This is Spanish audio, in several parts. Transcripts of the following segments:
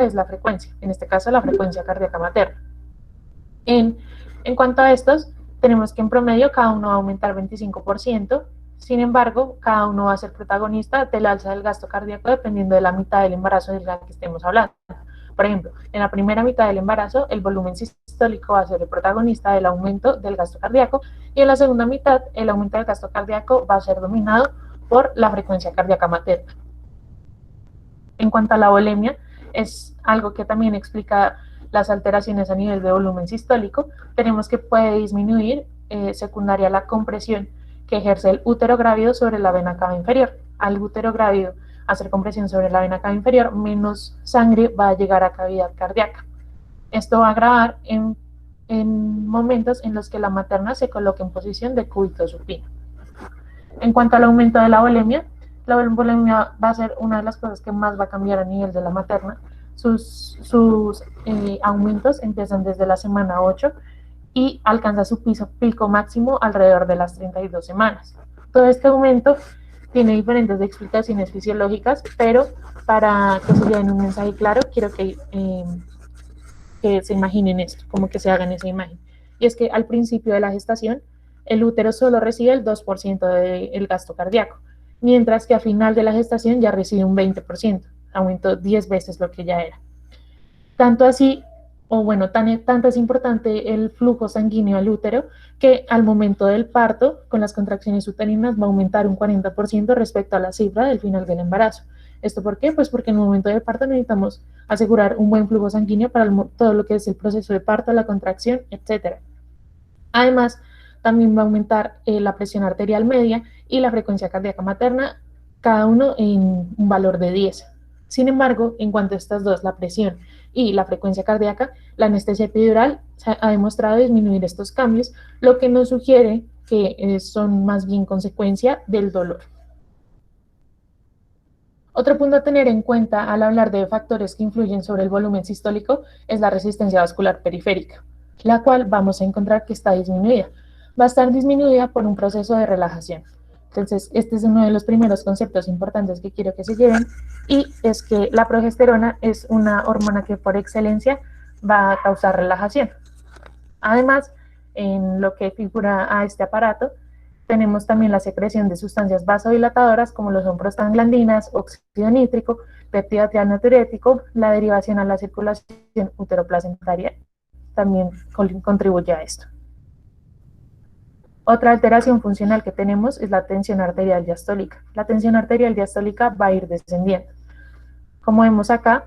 es la frecuencia, en este caso la frecuencia cardíaca materna. En cuanto a estos, tenemos que en promedio cada uno va a aumentar 25%, sin embargo, cada uno va a ser protagonista del alza del gasto cardíaco dependiendo de la mitad del embarazo de la que estemos hablando. Por ejemplo, en la primera mitad del embarazo, el volumen sistólico va a ser el protagonista del aumento del gasto cardíaco, y en la segunda mitad, el aumento del gasto cardíaco va a ser dominado por la frecuencia cardíaca materna. En cuanto a la volemia, es algo que también explica las alteraciones a nivel de volumen sistólico. Tenemos que puede disminuir secundaria a la compresión que ejerce el útero grávido sobre la vena cava inferior. Al útero grávido hacer compresión sobre la vena cava inferior, menos sangre va a llegar a cavidad cardíaca. Esto va a agravar en momentos en los que la materna se coloque en posición de cúbito supino. En cuanto al aumento de la volemia va a ser una de las cosas que más va a cambiar a nivel de la materna. Sus aumentos empiezan desde la semana 8 y alcanza su pico máximo alrededor de las 32 semanas. Todo este aumento tiene diferentes explicaciones fisiológicas, pero para que se lleven un mensaje claro, quiero que se imaginen esto, como que se hagan esa imagen. Y es que al principio de la gestación, el útero solo recibe el 2% del gasto cardíaco, mientras que a final de la gestación ya recibe un 20%, aumentó 10 veces lo que ya era. Tanto así, o bueno, tanto es importante el flujo sanguíneo al útero, que al momento del parto, con las contracciones uterinas, va a aumentar un 40% respecto a la cifra del final del embarazo. ¿Esto por qué? Pues porque en el momento del parto necesitamos asegurar un buen flujo sanguíneo para todo lo que es el proceso de parto, la contracción, etc. Además, también va a aumentar la presión arterial media y la frecuencia cardíaca materna, cada uno en un valor de 10. Sin embargo, en cuanto a estas dos, la presión y la frecuencia cardíaca, la anestesia epidural ha demostrado disminuir estos cambios, lo que nos sugiere que son más bien consecuencia del dolor. Otro punto a tener en cuenta al hablar de factores que influyen sobre el volumen sistólico es la resistencia vascular periférica, la cual vamos a encontrar que está disminuida. Va a estar disminuida por un proceso de relajación. Entonces, este es uno de los primeros conceptos importantes que quiero que se lleven, y es que la progesterona es una hormona que por excelencia va a causar relajación. Además, en lo que figura a este aparato, tenemos también la secreción de sustancias vasodilatadoras como lo son prostaglandinas, óxido nítrico, péptido trialnatriurético, la derivación a la circulación uteroplacentaria también contribuye a esto. Otra alteración funcional que tenemos es la tensión arterial diastólica. La tensión arterial diastólica va a ir descendiendo. Como vemos acá,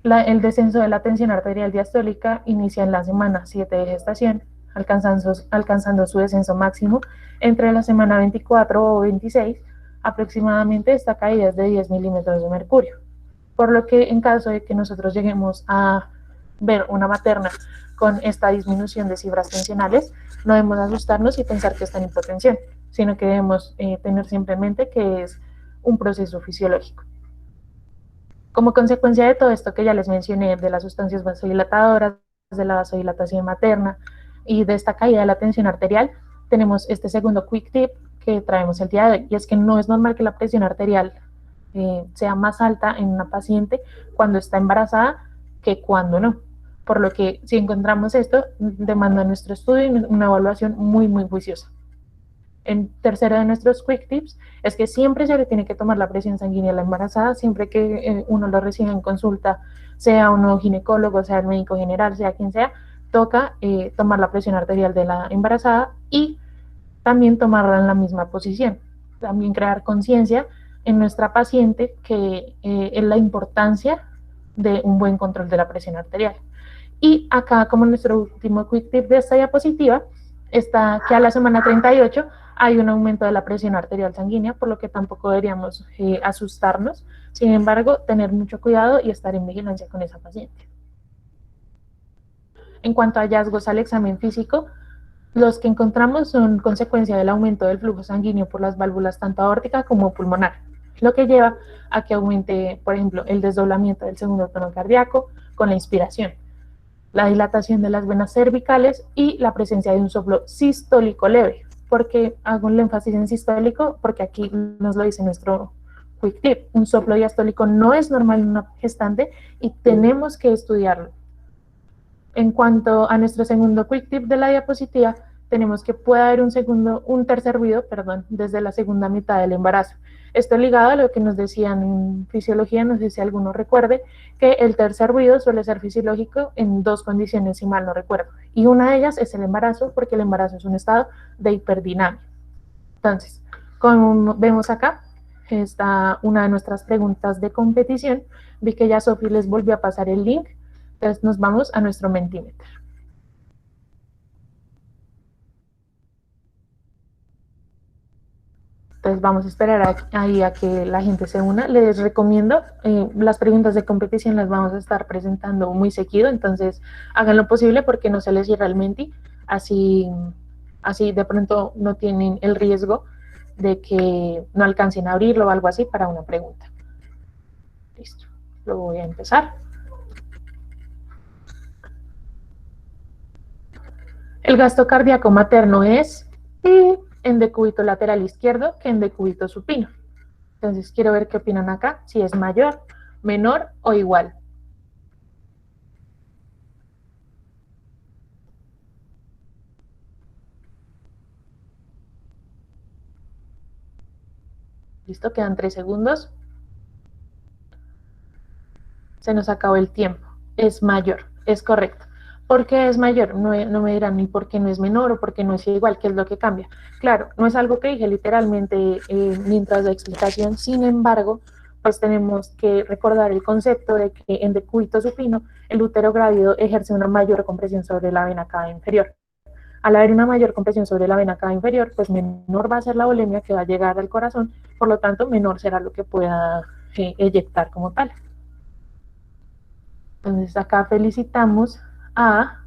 el descenso de la tensión arterial diastólica inicia en la semana 7 de gestación, alcanzando su descenso máximo entre la semana 24 o 26, aproximadamente esta caída es de 10 milímetros de mercurio. Por lo que en caso de que nosotros lleguemos a ver una materna con esta disminución de cifras tensionales, no debemos asustarnos y pensar que está en hipotensión, sino que debemos tener simplemente que es un proceso fisiológico. Como consecuencia de todo esto que ya les mencioné, de las sustancias vasodilatadoras, de la vasodilatación materna y de esta caída de la tensión arterial, tenemos este segundo quick tip que traemos el día de hoy, y es que no es normal que la presión arterial sea más alta en una paciente cuando está embarazada que cuando no. Por lo que si encontramos esto, demanda nuestro estudio y una evaluación muy, muy juiciosa. En tercero de nuestros quick tips es que siempre se le tiene que tomar la presión sanguínea a la embarazada, siempre que uno lo reciba en consulta, sea uno ginecólogo, sea el médico general, sea quien sea, toca tomar la presión arterial de la embarazada y también tomarla en la misma posición. También crear conciencia en nuestra paciente que es la importancia de un buen control de la presión arterial. Y acá, como nuestro último quick tip de esta diapositiva, está que a la semana 38 hay un aumento de la presión arterial sanguínea, por lo que tampoco deberíamos asustarnos. Sin embargo, tener mucho cuidado y estar en vigilancia con esa paciente. En cuanto a hallazgos al examen físico, los que encontramos son consecuencia del aumento del flujo sanguíneo por las válvulas tanto aórtica como pulmonar, lo que lleva a que aumente, por ejemplo, el desdoblamiento del segundo tono cardíaco con la inspiración, la dilatación de las venas cervicales y la presencia de un soplo sistólico leve. ¿Por qué hago el énfasis en sistólico? Porque aquí nos lo dice nuestro quick tip, un soplo diastólico no es normal en una gestante y tenemos que estudiarlo. En cuanto a nuestro segundo quick tip de la diapositiva, tenemos que puede haber un tercer ruido, desde la segunda mitad del embarazo. Esto ligado a lo que nos decían en fisiología, no sé si alguno recuerde, que el tercer ruido suele ser fisiológico en dos condiciones, si mal no recuerdo. Y una de ellas es el embarazo, porque el embarazo es un estado de hiperdinamia. Entonces, como vemos acá, está una de nuestras preguntas de competición. Vi que ya Sofi les volvió a pasar el link. Entonces nos vamos a nuestro Mentimeter. Entonces vamos a esperar ahí a que la gente se una. Les recomiendo, las preguntas de competición las vamos a estar presentando muy seguido, entonces hagan lo posible porque no se les cierra el Menti, así de pronto no tienen el riesgo de que no alcancen a abrirlo o algo así para una pregunta. Listo, lo voy a empezar. El gasto cardíaco materno es en decúbito lateral izquierdo que en decúbito supino. Entonces quiero ver qué opinan acá, si es mayor, menor o igual. Listo, quedan 3 segundos. Se nos acabó el tiempo. Es mayor, es correcto. ¿Por qué es mayor? No me dirán ni por qué no es menor o por qué no es igual, qué es lo que cambia. Claro, no es algo que dije literalmente mientras la explicación, sin embargo, pues tenemos que recordar el concepto de que en decúbito supino el útero grávido ejerce una mayor compresión sobre la vena cava inferior. Al haber una mayor compresión sobre la vena cava inferior, pues menor va a ser la volemia que va a llegar al corazón, por lo tanto menor será lo que pueda eyectar como tal. Entonces acá felicitamos a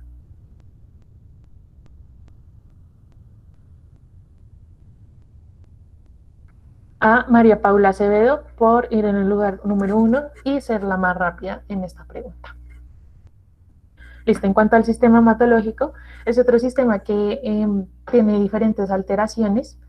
María Paula Acevedo por ir en el lugar número 1 y ser la más rápida en esta pregunta. Listo, en cuanto al sistema hematológico, es otro sistema que tiene diferentes alteraciones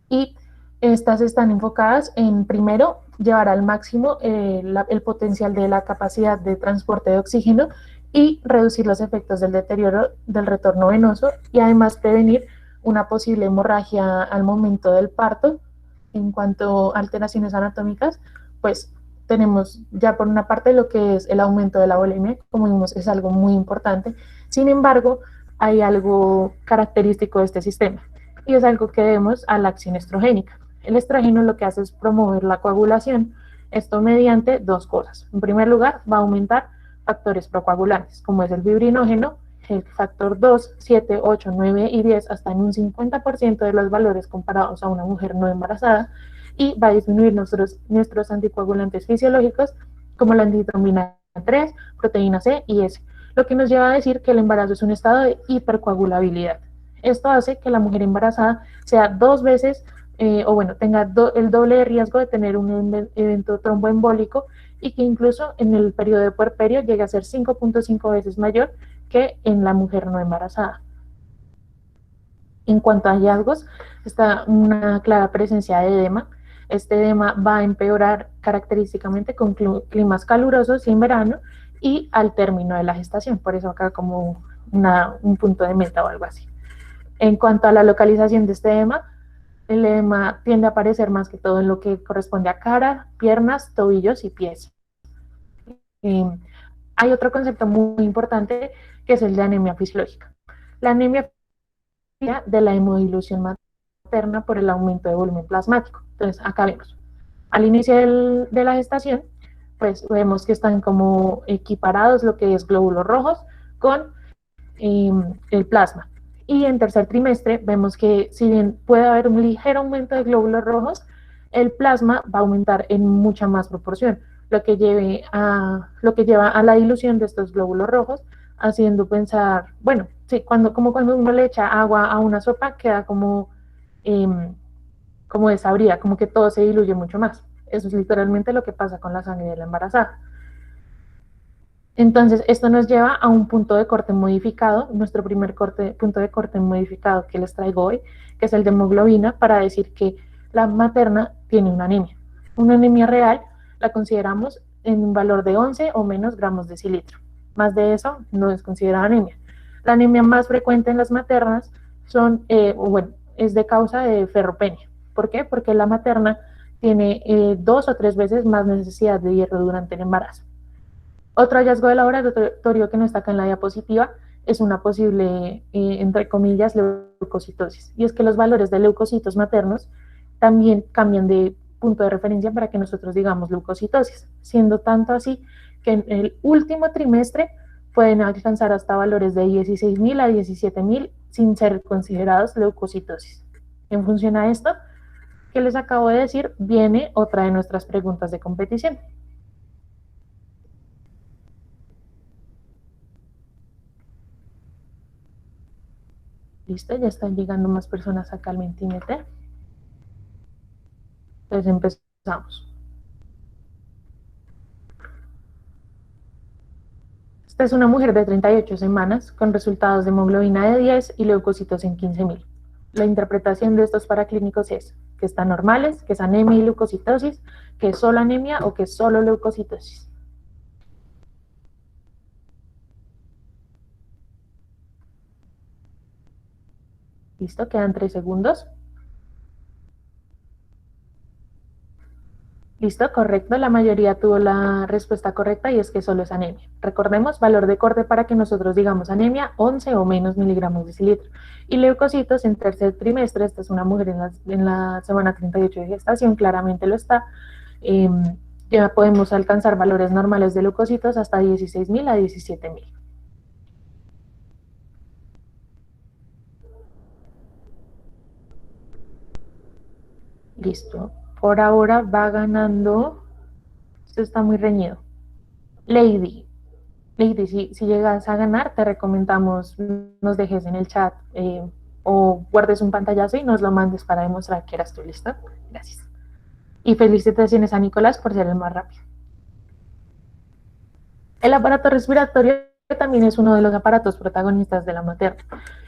y estas están enfocadas en, primero, llevar al máximo el potencial de la capacidad de transporte de oxígeno y reducir los efectos del deterioro del retorno venoso y además prevenir una posible hemorragia al momento del parto. En cuanto a alteraciones anatómicas, pues tenemos ya por una parte lo que es el aumento de la volemia, como vimos es algo muy importante. Sin embargo, hay algo característico de este sistema y es algo que debemos a la acción estrogénica. El estrógeno lo que hace es promover la coagulación, esto mediante dos cosas. En primer lugar, va a aumentar factores procoagulantes, como es el fibrinógeno, el factor 2, 7, 8, 9 y 10 hasta en un 50% de los valores comparados a una mujer no embarazada, y va a disminuir nuestros anticoagulantes fisiológicos como la antitrombina 3, proteína C y S, lo que nos lleva a decir que el embarazo es un estado de hipercoagulabilidad. Esto hace que la mujer embarazada sea 2 veces, tenga el doble de riesgo de tener un evento tromboembólico y que incluso en el periodo de puerperio llegue a ser 5.5 veces mayor que en la mujer no embarazada. En cuanto a hallazgos, está una clara presencia de edema. Este edema va a empeorar característicamente con climas calurosos y en verano y al término de la gestación, por eso acá como un punto de meta o algo así. En cuanto a la localización de este edema, el edema tiende a aparecer más que todo en lo que corresponde a cara, piernas, tobillos y pies. Hay otro concepto muy importante que es el de anemia fisiológica. La anemia de la hemodilución materna por el aumento de volumen plasmático. Entonces, acá vemos, al inicio de la gestación, pues vemos que están como equiparados lo que es glóbulos rojos con el plasma. Y en tercer trimestre vemos que si bien puede haber un ligero aumento de glóbulos rojos, el plasma va a aumentar en mucha más proporción, lo que lleva a la dilución de estos glóbulos rojos, haciendo pensar, bueno, sí, como cuando uno le echa agua a una sopa, queda como desabrida, como que todo se diluye mucho más. Eso es literalmente lo que pasa con la sangre de la embarazada. Entonces, esto nos lleva a un punto de corte modificado, nuestro primer punto de corte modificado que les traigo hoy, que es el de hemoglobina, para decir que la materna tiene una anemia. Una anemia real la consideramos en un valor de 11 o menos gramos de decilitro. Más de eso no es considerada anemia. La anemia más frecuente en las maternas es de causa de ferropenia. ¿Por qué? Porque la materna tiene 2 o 3 veces más necesidad de hierro durante el embarazo. Otro hallazgo de laboratorio que no está acá en la diapositiva es una posible, entre comillas, leucocitosis. Y es que los valores de leucocitos maternos también cambian de punto de referencia para que nosotros digamos leucocitosis, siendo tanto así que en el último trimestre pueden alcanzar hasta valores de 16.000 a 17.000 sin ser considerados leucocitosis. En función a esto que les acabo de decir, viene otra de nuestras preguntas de competición. Listo, ya están llegando más personas acá al Mentimeter. Entonces empezamos. Esta es una mujer de 38 semanas con resultados de hemoglobina de 10 y leucocitos en 15.000. La interpretación de estos paraclínicos es que están normales, que es anemia y leucocitosis, que es solo anemia o que es solo leucocitosis. Listo, quedan 3 segundos. Listo, correcto. La mayoría tuvo la respuesta correcta y es que solo es anemia. Recordemos, valor de corte para que nosotros digamos anemia, 11 o menos miligramos de decilitro. Y leucocitos en tercer trimestre, esta es una mujer en la semana 38 de gestación, claramente lo está. Ya podemos alcanzar valores normales de leucocitos hasta 16.000 a 17.000. Listo. Por ahora va ganando. Esto está muy reñido. Lady. Lady, si llegas a ganar, te recomendamos nos dejes en el chat o guardes un pantallazo y nos lo mandes para demostrar que eras tú. ¿Listo? Gracias. Y felicitaciones a Nicolás por ser el más rápido. El aparato respiratorio también es uno de los aparatos protagonistas de la materna.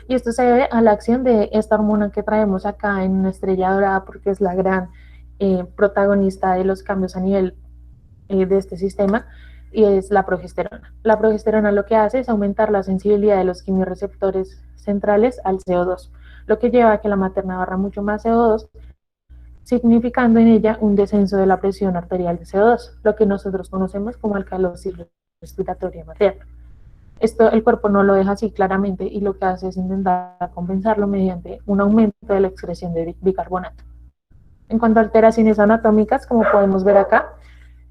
Y esto se debe a la acción de esta hormona que traemos acá en una estrella dorada porque es la gran protagonista de los cambios a nivel de este sistema y es la progesterona. La progesterona lo que hace es aumentar la sensibilidad de los quimiorreceptores centrales al CO2, lo que lleva a que la materna barra mucho más CO2, significando en ella un descenso de la presión arterial de CO2, lo que nosotros conocemos como alcalosis respiratoria materna. Esto el cuerpo no lo deja así claramente y lo que hace es intentar compensarlo mediante un aumento de la excreción de bicarbonato. En cuanto a alteraciones anatómicas, como podemos ver acá,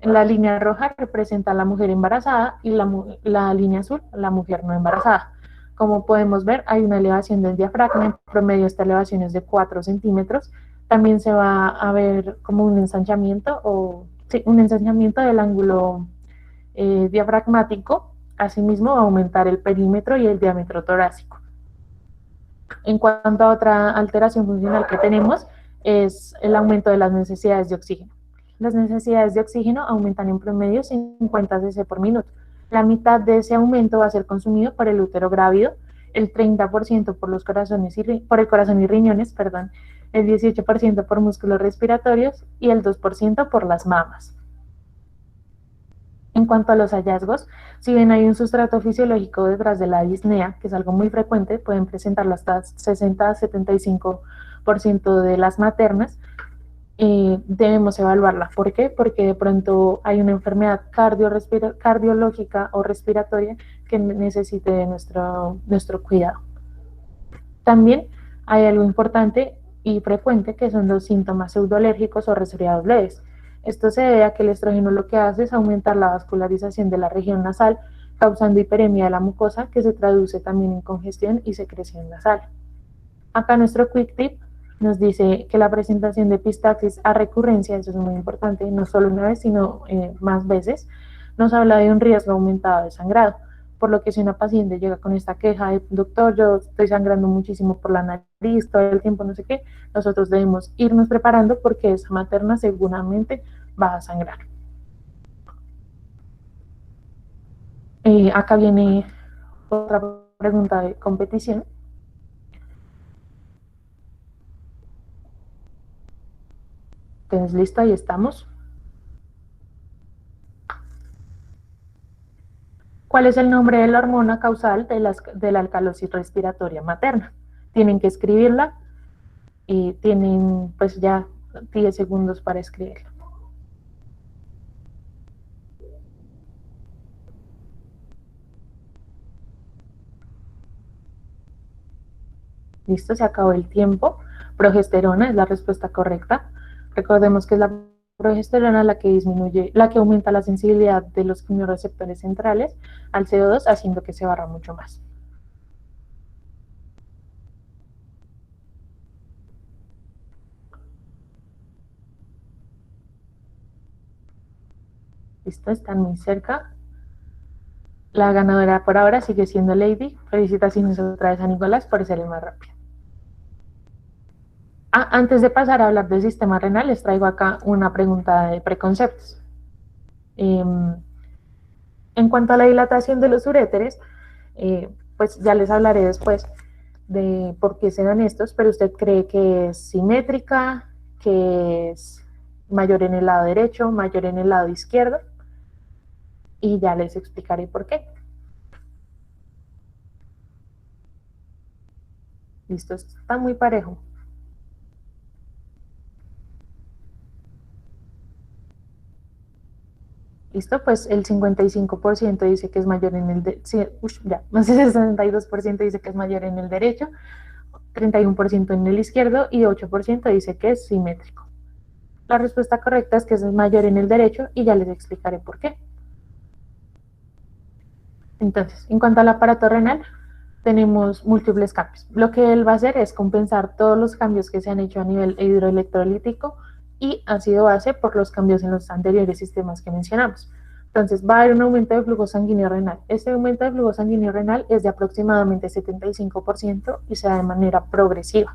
en la línea roja representa a la mujer embarazada y la línea azul la mujer no embarazada. Como podemos ver, hay una elevación del diafragma, en promedio esta elevación es de 4 centímetros. También se va a ver como un ensanchamiento un ensanchamiento del ángulo diafragmático. Asimismo, va a aumentar el perímetro y el diámetro torácico. En cuanto a otra alteración funcional que tenemos, es el aumento de las necesidades de oxígeno. Las necesidades de oxígeno aumentan en promedio 50 cc por minuto. La mitad de ese aumento va a ser consumido por el útero grávido, el 30% por por el corazón y riñones, perdón, el 18% por músculos respiratorios y el 2% por las mamas. En cuanto a los hallazgos, si bien hay un sustrato fisiológico detrás de la disnea, que es algo muy frecuente, pueden presentarlo hasta 60 a 75% de las maternas, debemos evaluarla. ¿Por qué? Porque de pronto hay una enfermedad cardiológica o respiratoria que necesite de nuestro cuidado. También hay algo importante y frecuente que son los síntomas pseudoalérgicos o resfriados leves. Esto se debe a que el estrógeno lo que hace es aumentar la vascularización de la región nasal, causando hiperemia de la mucosa, que se traduce también en congestión y secreción nasal. Acá nuestro quick tip nos dice que la presentación de epistaxis a recurrencia, eso es muy importante, no solo una vez, sino más veces, nos habla de un riesgo aumentado de sangrado. Por lo que si una paciente llega con esta queja de doctor, yo estoy sangrando muchísimo por la nariz todo el tiempo, no sé qué, nosotros debemos irnos preparando porque esa materna seguramente va a sangrar. Acá viene otra pregunta de competición. Entonces, listo, ahí estamos. ¿Cuál es el nombre de la hormona causal de la alcalosis respiratoria materna? Tienen que escribirla y tienen pues ya 10 segundos para escribirla. Listo, se acabó el tiempo. Progesterona es la respuesta correcta. Recordemos que es la progesterona la que disminuye, la que aumenta la sensibilidad de los quimiorreceptores centrales al CO2, haciendo que se barra mucho más. Listo, están muy cerca. La ganadora por ahora sigue siendo Lady. Felicitaciones otra vez a Nicolás por ser el más rápido. Antes de pasar a hablar del sistema renal, les traigo acá una pregunta de preconceptos. En cuanto a la dilatación de los uréteres, pues ya les hablaré después de por qué se dan estos, pero usted cree que es simétrica, que es mayor en el lado derecho, mayor en el lado izquierdo, y ya les explicaré por qué. Listo, está muy parejo. Listo, pues el 55% dice que es mayor en el más del 62% dice que es mayor en el derecho, 31% en el izquierdo y 8% dice que es simétrico. La respuesta correcta es que es mayor en el derecho y ya les explicaré por qué. Entonces, en cuanto al aparato renal, tenemos múltiples cambios. Lo que él va a hacer es compensar todos los cambios que se han hecho a nivel hidroelectrolítico y ácido base por los cambios en los anteriores sistemas que mencionamos. Entonces, va a haber un aumento de flujo sanguíneo renal. Este aumento de flujo sanguíneo renal es de aproximadamente 75% y se da de manera progresiva,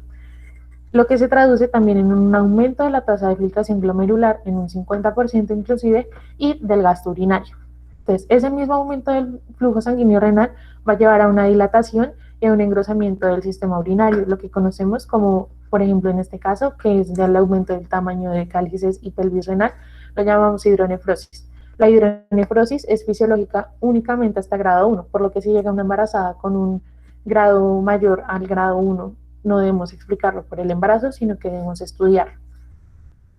lo que se traduce también en un aumento de la tasa de filtración glomerular en un 50% inclusive y del gasto urinario. Entonces, ese mismo aumento del flujo sanguíneo renal va a llevar a una dilatación y a un engrosamiento del sistema urinario, lo que conocemos como, por ejemplo, en este caso, que es el aumento del tamaño de cálices y pelvis renal, lo llamamos hidronefrosis. La hidronefrosis es fisiológica únicamente hasta grado 1, por lo que si llega una embarazada con un grado mayor al grado 1, no debemos explicarlo por el embarazo, sino que debemos estudiarlo.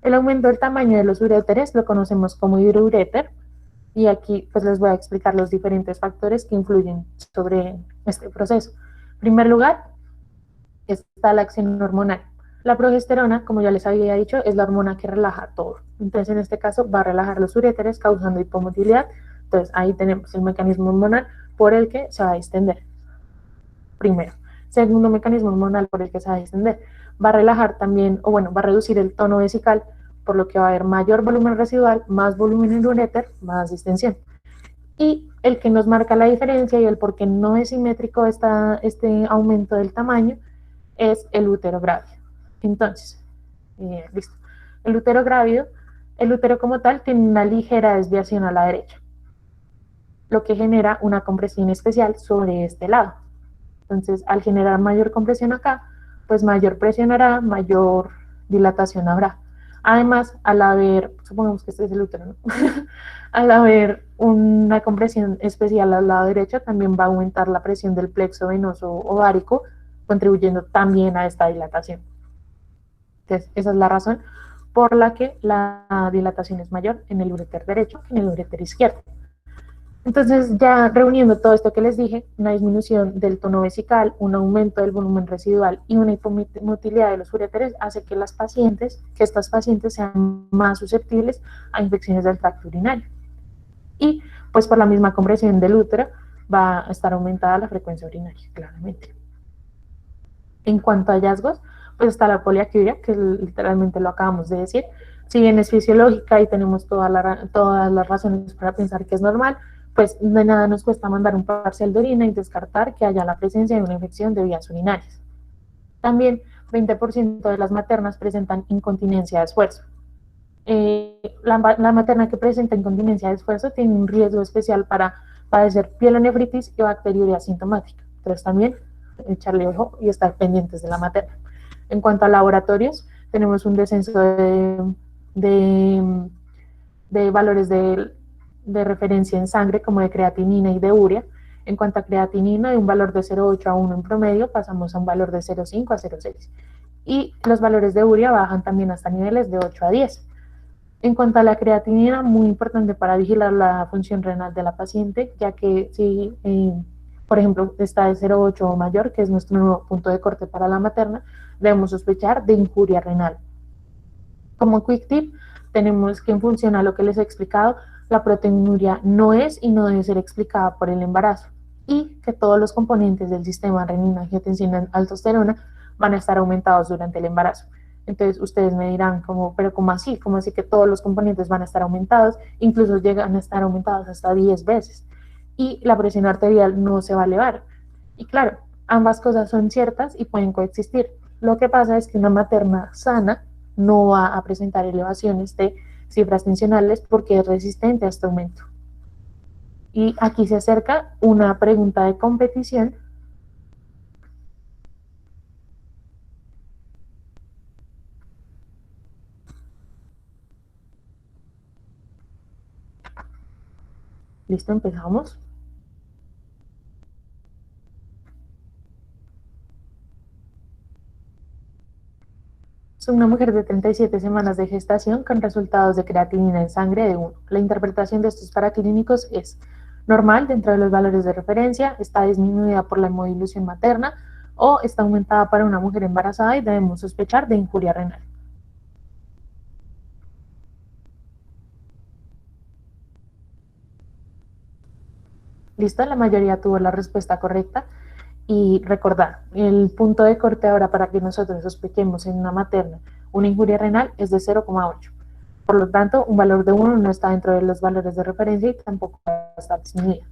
El aumento del tamaño de los uréteres lo conocemos como hidrouréter, y aquí pues les voy a explicar los diferentes factores que influyen sobre este proceso. En primer lugar, está la acción hormonal. La progesterona, como ya les había dicho, es la hormona que relaja todo. Entonces, en este caso, va a relajar los uréteres causando hipomotilidad. Entonces, ahí tenemos el mecanismo hormonal por el que se va a extender. Primero. Segundo mecanismo hormonal por el que se va a extender. Va a relajar también, o bueno, va a reducir el tono vesical, por lo que va a haber mayor volumen residual, más volumen en el uréter, más distensión. Y el que nos marca la diferencia y el por qué no es simétrico este aumento del tamaño es el útero grávido. Entonces, listo. El útero como tal tiene una ligera desviación a la derecha, lo que genera una compresión especial sobre este lado. Entonces, al generar mayor compresión acá, pues mayor presión hará, mayor dilatación habrá. Además, al haber, supongamos que este es el útero, ¿no? Al haber una compresión especial al lado derecho, también va a aumentar la presión del plexo venoso ovárico, contribuyendo también a esta dilatación. Entonces, esa es la razón por la que la dilatación es mayor en el uréter derecho que en el uréter izquierdo. Entonces, ya reuniendo todo esto que les dije, una disminución del tono vesical, un aumento del volumen residual y una hipomotilidad de los uréteres hace que estas pacientes sean más susceptibles a infecciones del tracto urinario. Y pues por la misma compresión del útero va a estar aumentada la frecuencia urinaria, claramente. En cuanto a hallazgos, pues está la poliaquiuria, que literalmente lo acabamos de decir. Si bien es fisiológica y tenemos todas las razones para pensar que es normal, pues de nada nos cuesta mandar un parcial de orina y descartar que haya la presencia de una infección de vías urinarias. También 20% de las maternas presentan incontinencia de esfuerzo. La materna que presenta incontinencia de esfuerzo tiene un riesgo especial para padecer pielonefritis y bacteriuria asintomática. Entonces también echarle ojo y estar pendientes de la materna. En cuanto a laboratorios, tenemos un descenso de valores de de referencia en sangre como de creatinina y de urea. En cuanto a creatinina, de un valor de 0,8 a 1 en promedio, pasamos a un valor de 0,5 a 0,6. Y los valores de urea bajan también hasta niveles de 8 a 10. En cuanto a la creatinina, muy importante para vigilar la función renal de la paciente, ya que si, por ejemplo, está de 0,8 o mayor, que es nuestro nuevo punto de corte para la materna, debemos sospechar de injuria renal. Como quick tip, tenemos que en función a lo que les he explicado, la proteinuria no es y no debe ser explicada por el embarazo y que todos los componentes del sistema renina, angiotensina, aldosterona van a estar aumentados durante el embarazo. Entonces ustedes me dirán, pero ¿cómo así? ¿Cómo así que todos los componentes van a estar aumentados? Incluso llegan a estar aumentados hasta 10 veces. Y la presión arterial no se va a elevar. Y claro, ambas cosas son ciertas y pueden coexistir. Lo que pasa es que una materna sana no va a presentar elevaciones de cifras tensionales porque es resistente a este aumento. Y aquí se acerca una pregunta de competición. Listo, empezamos. Es una mujer de 37 semanas de gestación con resultados de creatinina en sangre de 1. La interpretación de estos paraclínicos es normal dentro de los valores de referencia, está disminuida por la hemodilución materna o está aumentada para una mujer embarazada y debemos sospechar de injuria renal. Listo, la mayoría tuvo la respuesta correcta. Y recordar, el punto de corte ahora para que nosotros sospechemos en una materna una injuria renal es de 0,8. Por lo tanto, un valor de 1 no está dentro de los valores de referencia y tampoco está disminuida.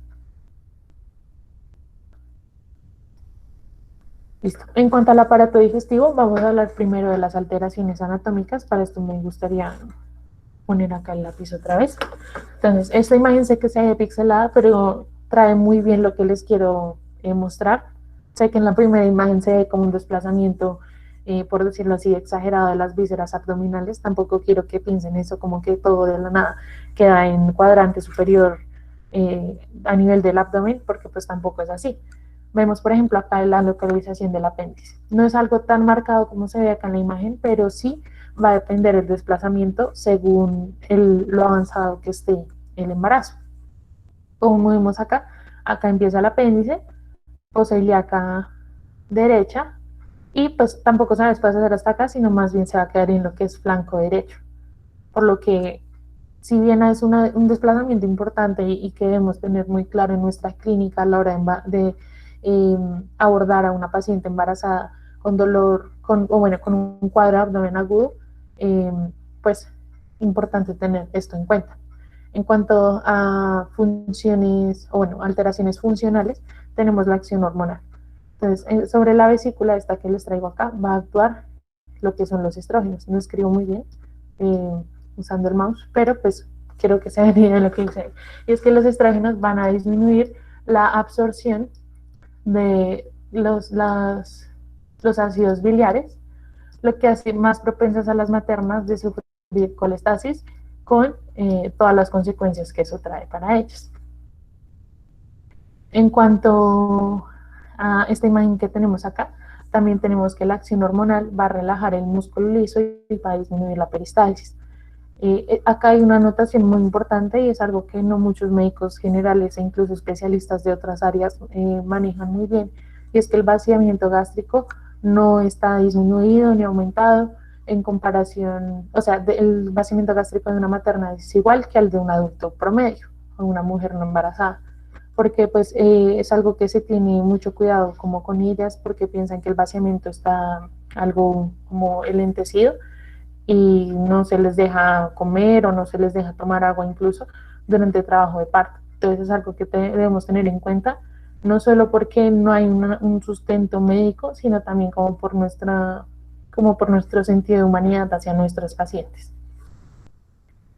Listo. En cuanto al aparato digestivo, vamos a hablar primero de las alteraciones anatómicas. Para esto me gustaría poner acá el lápiz otra vez. Entonces, esta imagen sé que se ve pixelada, pero trae muy bien lo que les quiero mostrar. Sé que en la primera imagen se ve como un desplazamiento, por decirlo así, exagerado de las vísceras abdominales. Tampoco quiero que piensen eso como que todo de la nada queda en cuadrante superior a nivel del abdomen, porque pues tampoco es así. Vemos, por ejemplo, acá la localización del apéndice. No es algo tan marcado como se ve acá en la imagen, pero sí va a depender el desplazamiento según lo avanzado que esté el embarazo. Como vemos acá, acá empieza el apéndice, fosa ilíaca derecha, y pues tampoco se va a desplazar hasta acá, sino más bien se va a quedar en lo que es flanco derecho. Por lo que, si bien es un desplazamiento importante y que debemos tener muy claro en nuestra clínica a la hora de abordar a una paciente embarazada con dolor, con un cuadro de abdomen agudo, pues importante tener esto en cuenta. En cuanto a funciones, alteraciones funcionales, tenemos la acción hormonal. Entonces, sobre la vesícula esta que les traigo acá, va a actuar lo que son los estrógenos. No escribo muy bien usando el mouse, pero pues quiero que se vean lo que dice. Y es que los estrógenos van a disminuir la absorción de los ácidos biliares, lo que hace más propensas a las maternas de sufrir colestasis con todas las consecuencias que eso trae para ellas. En cuanto a esta imagen que tenemos acá, también tenemos que la acción hormonal va a relajar el músculo liso y va a disminuir la peristalsis. Acá hay una anotación muy importante y es algo que no muchos médicos generales e incluso especialistas de otras áreas manejan muy bien, y es que el vaciamiento gástrico no está disminuido ni aumentado en comparación, o sea, el vaciamiento gástrico de una materna es igual que al de un adulto promedio o una mujer no embarazada, porque pues es algo que se tiene mucho cuidado como con ellas, porque piensan que el vaciamiento está algo como elentecido y no se les deja comer o no se les deja tomar agua incluso durante el trabajo de parto. Entonces es algo que debemos tener en cuenta, no solo porque no hay un sustento médico, sino también como por nuestro sentido de humanidad hacia nuestros pacientes.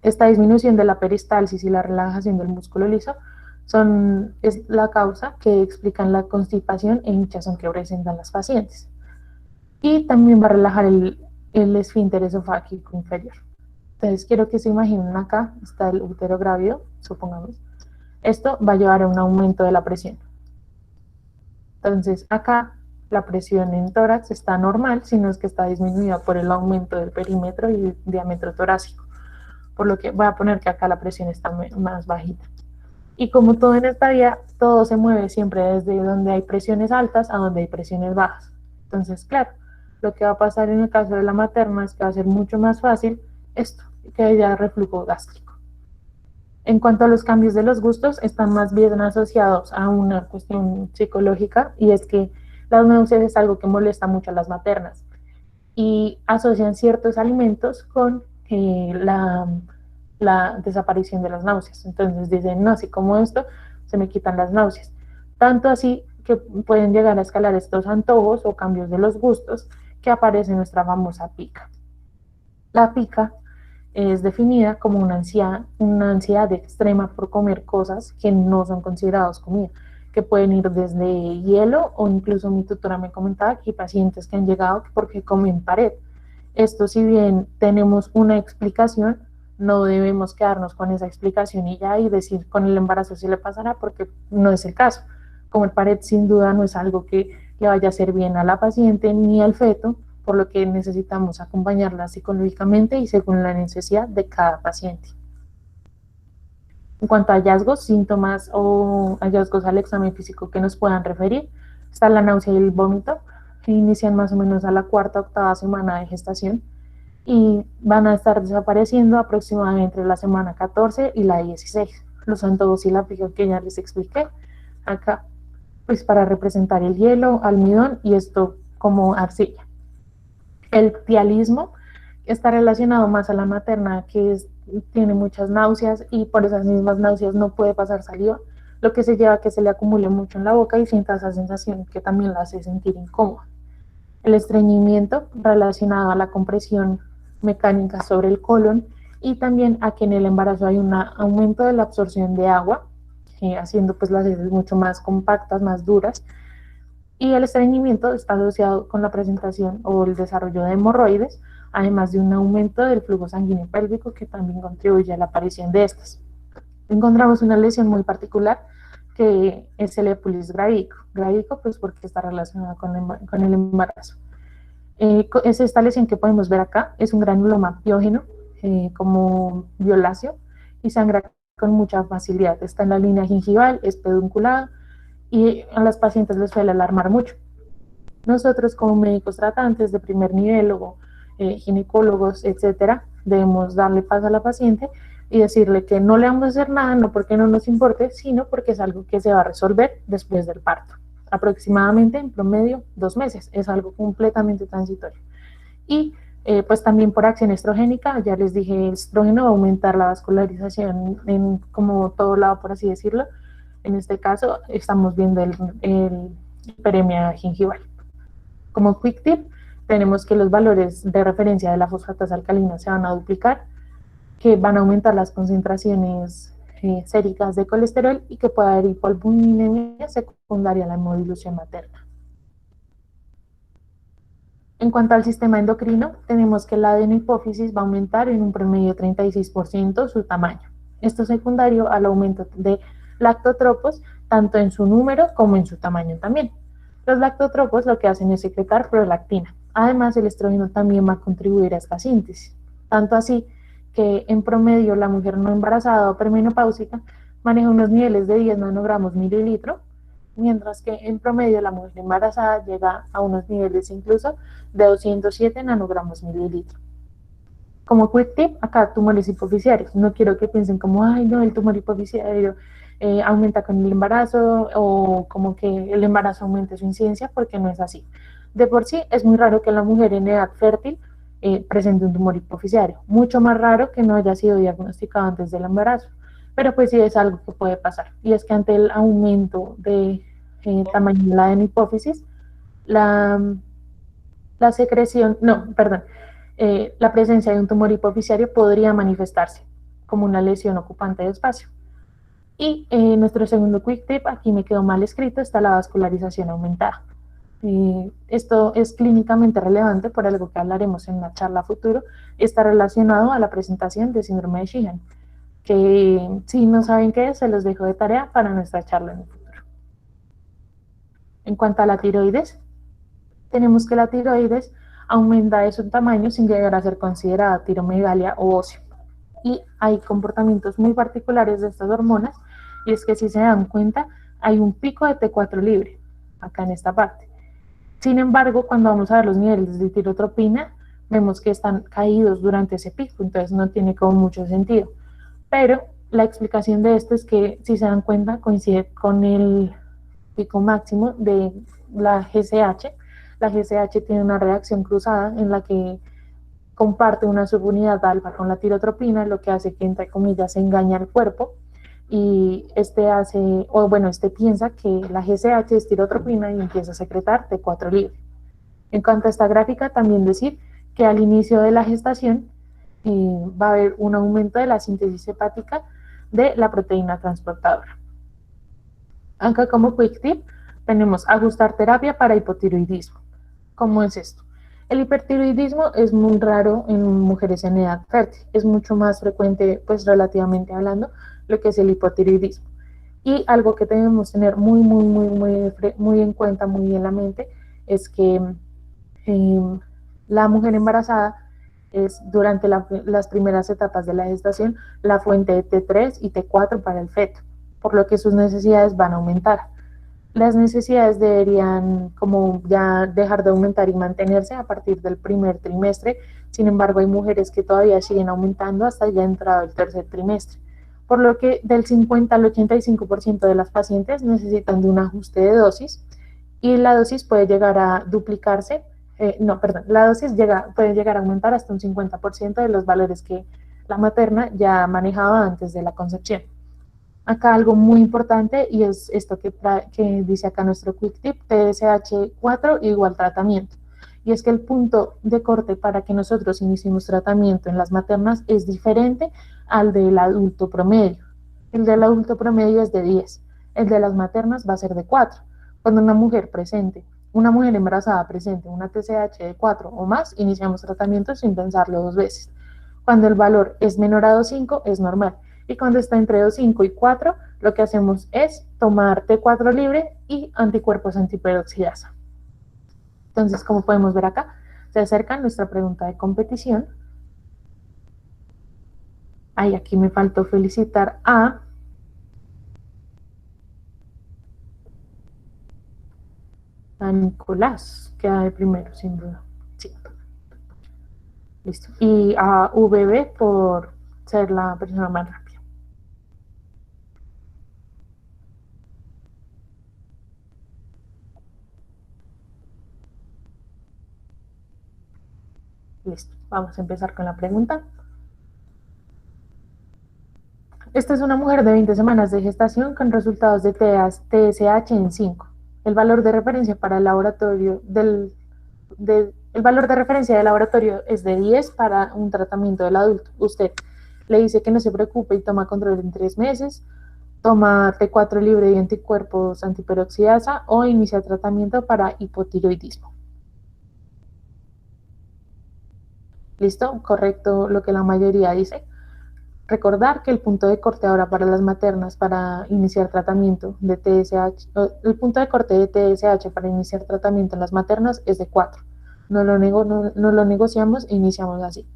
Esta disminución de la peristalsis y la relajación del músculo liso es la causa que explican la constipación e hinchazón que presentan las pacientes. Y también va a relajar el esfínter esofágico inferior. Entonces quiero que se imaginen acá, está el útero grávido, supongamos. Esto va a llevar a un aumento de la presión. Entonces acá la presión en tórax está normal, sino es que está disminuida por el aumento del perímetro y el diámetro torácico. Por lo que voy a poner que acá la presión está más bajita. Y como todo en esta vida, todo se mueve siempre desde donde hay presiones altas a donde hay presiones bajas. Entonces, claro, lo que va a pasar en el caso de la materna es que va a ser mucho más fácil esto, que haya reflujo gástrico. En cuanto a los cambios de los gustos, están más bien asociados a una cuestión psicológica, y es que las náuseas es algo que molesta mucho a las maternas y asocian ciertos alimentos con la desaparición de las náuseas. Entonces dicen, no, si como esto, se me quitan las náuseas. Tanto así que pueden llegar a escalar estos antojos o cambios de los gustos que aparece en nuestra famosa pica. La pica es definida como una ansiedad extrema por comer cosas que no son consideradas comida, que pueden ir desde hielo o incluso mi tutora me comentaba que hay pacientes que han llegado porque comen pared. Esto, si bien tenemos una explicación, no debemos quedarnos con esa explicación y ya y decir con el embarazo sí le pasará, porque no es el caso. Comer pared sin duda no es algo que le vaya a hacer bien a la paciente ni al feto, por lo que necesitamos acompañarla psicológicamente y según la necesidad de cada paciente. En cuanto a hallazgos, síntomas o hallazgos al examen físico que nos puedan referir, está la náusea y el vómito, que inician más o menos a la cuarta o octava semana de gestación y van a estar desapareciendo aproximadamente entre la semana 14 y la 16. Los antojos y la pica que ya les expliqué acá, pues para representar el hielo, almidón y esto como arcilla. El tialismo está relacionado más a la materna, tiene muchas náuseas y por esas mismas náuseas no puede pasar saliva, lo que se lleva a que se le acumule mucho en la boca y sienta esa sensación que también la hace sentir incómoda. El estreñimiento relacionado a la compresión mecánica sobre el colon y también a que en el embarazo hay un aumento de la absorción de agua, haciendo pues las heces mucho más compactas, más duras, y el estreñimiento está asociado con la presentación o el desarrollo de hemorroides, además de un aumento del flujo sanguíneo pélvico que también contribuye a la aparición de estas. Encontramos una lesión muy particular que es el épulis gravídico. Gravídico pues porque está relacionado con el embarazo. Es esta lesión que podemos ver acá, es un granuloma piógeno, como violáceo, y sangra con mucha facilidad. Está en la línea gingival, es pedunculada, y a las pacientes les suele alarmar mucho. Nosotros como médicos tratantes de primer nivel o ginecólogos, etcétera, debemos darle paz a la paciente y decirle que no le vamos a hacer nada, no porque no nos importe, sino porque es algo que se va a resolver después del parto. Aproximadamente en promedio 2 meses, es algo completamente transitorio. Y pues también por acción estrogénica, ya les dije, el estrógeno va a aumentar la vascularización en como todo lado, por así decirlo. En este caso estamos viendo el hiperemia gingival. Como quick tip, tenemos que los valores de referencia de la fosfatasa alcalina se van a duplicar, que van a aumentar las concentraciones séricas de colesterol y que puede haber hipoalbuminemia secundaria a la hemodilución materna. En cuanto al sistema endocrino, tenemos que la adenohipófisis va a aumentar en un promedio de 36% su tamaño. Esto es secundario al aumento de lactotropos, tanto en su número como en su tamaño también. Los lactotropos lo que hacen es secretar prolactina. Además, el estrógeno también va a contribuir a esta síntesis. Tanto así que en promedio la mujer no embarazada o premenopáusica maneja unos niveles de 10 nanogramos mililitro, mientras que en promedio la mujer embarazada llega a unos niveles incluso de 207 nanogramos mililitro. Como quick tip, acá tumores hipoficiarios. No quiero que piensen como, ay no, el tumor hipoficiario aumenta con el embarazo o como que el embarazo aumente su incidencia, porque no es así. De por sí es muy raro que la mujer en edad fértil presente un tumor hipoficiario. Mucho más raro que no haya sido diagnosticado antes del embarazo. Pero pues sí es algo que puede pasar. Y es que ante el aumento de tamaño de la adenohipófisis, la secreción, no, perdón, la presencia de un tumor hipoficiario podría manifestarse como una lesión ocupante de espacio. Y nuestro segundo quick tip, aquí me quedó mal escrito, está la vascularización aumentada. Esto es clínicamente relevante por algo que hablaremos en una charla futuro, está relacionado a la presentación de síndrome de Sheehan, que si no saben qué es, se los dejo de tarea para nuestra charla en el futuro. En cuanto a la tiroides, tenemos que la tiroides aumenta de su tamaño sin llegar a ser considerada tiromegalia o óseo. Y hay comportamientos muy particulares de estas hormonas, y es que si se dan cuenta, hay un pico de T4 libre, acá en esta parte. Sin embargo, cuando vamos a ver los niveles de tirotropina, vemos que están caídos durante ese pico, entonces no tiene como mucho sentido. Pero la explicación de esto es que, si se dan cuenta, coincide con el pico máximo de la GCH. La GCH tiene una reacción cruzada en la que comparte una subunidad alfa con la tirotropina, lo que hace que, entre comillas, se engaña al cuerpo, y este piensa que la GCH es tirotropina y empieza a secretar T4 libre. En cuanto a esta gráfica, también decir que al inicio de la gestación va a haber un aumento de la síntesis hepática de la proteína transportadora. Acá, como quick tip, tenemos ajustar terapia para hipotiroidismo. ¿Cómo es esto? El hipertiroidismo es muy raro en mujeres en edad fértil, es mucho más frecuente, pues relativamente hablando, lo que es el hipotiroidismo. Y algo que debemos tener muy en cuenta, muy en la mente, es que la mujer embarazada es, durante las primeras etapas de la gestación, la fuente de T3 y T4 para el feto, por lo que sus necesidades van a aumentar. Las necesidades deberían como ya dejar de aumentar y mantenerse a partir del primer trimestre. Sin embargo, hay mujeres que todavía siguen aumentando hasta ya entrado el tercer trimestre, por lo que del 50 al 85% de las pacientes necesitan de un ajuste de dosis, y la dosis puede llegar a duplicarse, la dosis puede llegar a aumentar hasta un 50% de los valores que la materna ya manejaba antes de la concepción. Acá algo muy importante, y es esto que dice acá nuestro quick tip: TSH4 igual tratamiento. Y es que el punto de corte para que nosotros iniciemos tratamiento en las maternas es diferente al del adulto promedio. El del adulto promedio es de 10, el de las maternas va a ser de 4. Cuando una mujer embarazada presente una TSH de 4 o más, iniciamos tratamiento sin pensarlo dos veces. Cuando el valor es menor a 2,5 es normal. Y cuando está entre 2,5 y 4, lo que hacemos es tomar T4 libre y anticuerpos antiperoxidasa. Entonces, como podemos ver acá, se acerca nuestra pregunta de competición. Ay, aquí me faltó felicitar a Nicolás, queda de primero, sin duda. Sí. Listo. Y a VB por ser la persona más rápida. Listo. Vamos a empezar con la pregunta. Esta es una mujer de 20 semanas de gestación con resultados de TSH en 5. El valor de referencia para el laboratorio el valor de referencia del laboratorio es de 10 para un tratamiento del adulto. Usted le dice que no se preocupe y toma control en 3 meses, toma T4 libre y anticuerpos antiperoxidasa, o inicia tratamiento para hipotiroidismo. ¿Listo? Correcto lo que la mayoría dice. Recordar que el punto de corte ahora para las maternas para iniciar tratamiento de TSH, el punto de corte de TSH para iniciar tratamiento en las maternas es de 4. No lo negociamos e iniciamos así.